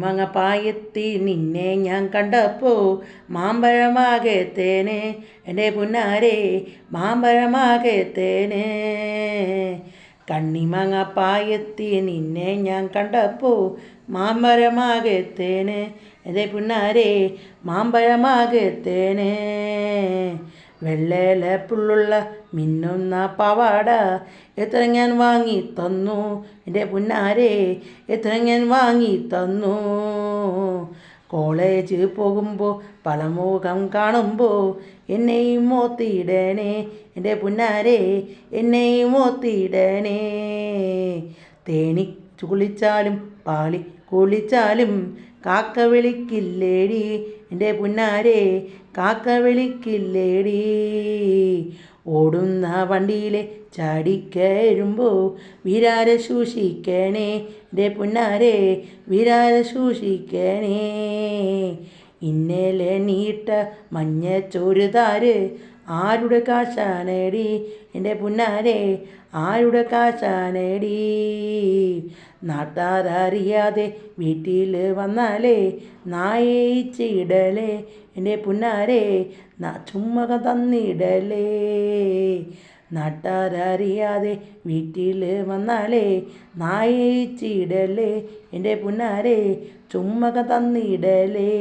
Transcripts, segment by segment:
മാങ്ങപ്പായെത്തി നിന്നെ ഞാൻ കണ്ടപ്പോൾ മാമ്പഴമാകെ തേന് എൻ്റെ പുന്നാരെ മാമ്പഴമാകെ തേന്. കണ്ണിമാങ്ങപ്പായെത്തി നിന്നെ ഞാൻ കണ്ടപ്പോൾ മാമ്പഴമാകെ തേന് എൻ്റെ പുന്നാരെ മാമ്പഴമാകെ തേന്. വെള്ളേല പുള്ളുള്ള മിന്നുന്ന പവാട എത്ര ഞാൻ വാങ്ങി തന്നു എൻ്റെ പുന്നാരെ എത്ര ഞാൻ വാങ്ങി തന്നു. കോളേജ് പോകുമ്പോൾ പളമുഖം കാണുമ്പോൾ എന്നെയും മോത്തിയിടണേ എൻ്റെ പുന്നാരെ എന്നെയും മോത്തിയിടണേ. തേനി കുളിച്ചാലും പാളി കുളിച്ചാലും കാക്ക വിളിക്കില്ലേടി എൻ്റെ പുന്നാരെ കാക്ക വിളിക്കില്ലേടി. ഓടുന്ന വണ്ടിയിലെ ചാടിക്കയറുമ്പോൾ വിരാര സൂക്ഷിക്കണേ എൻ്റെ പുന്നാരെ വിരാര സൂക്ഷിക്കണേ. ഇന്നലെ നീട്ട മഞ്ഞ ചൊരുതാര് ആരുടെ കാശാനേടി എൻ്റെ പുന്നാരെ ആരുടെ കാശാനേടി. നാട്ടാരറിയാതെ വീട്ടിൽ വന്നാലേ നായയിച്ചിടലേ എൻ്റെ പുന്നാരെ ചുമ്മക തന്നിടലേ. നാട്ടാരറിയാതെ വീട്ടിൽ വന്നാലേ നായയിച്ചിടലേ എൻ്റെ പുന്നാരെ ചുമ്മക തന്നിടലേ.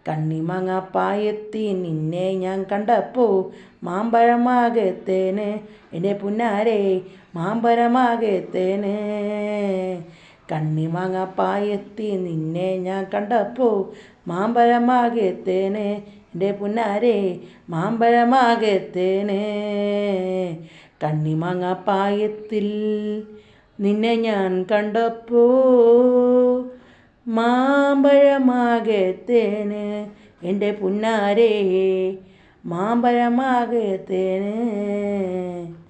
കണ്ണിമാങ്ങപ്പായെത്തി നിന്നെ ഞാൻ കണ്ടപ്പോൾ മാമ്പഴമാകെ തേന് എൻ്റെ പുന്നാരെ മാമ്പഴമാകെ തേന്. കണ്ണിമാങ്ങപ്പായെത്തി നിന്നെ ഞാൻ കണ്ടപ്പോൾ മാമ്പഴമാകെ തേന് എൻ്റെ പുന്നാരെ മാമ്പഴമാകെ തേന്. കണ്ണിമാങ്ങപ്പായത്തിൽ നിന്നെ ഞാൻ കണ്ടപ്പോൾ മാമ്പഴമാകെ തേന് എൻ്റെ പുന്നാരെ മാമ്പഴമാകെ തേന്.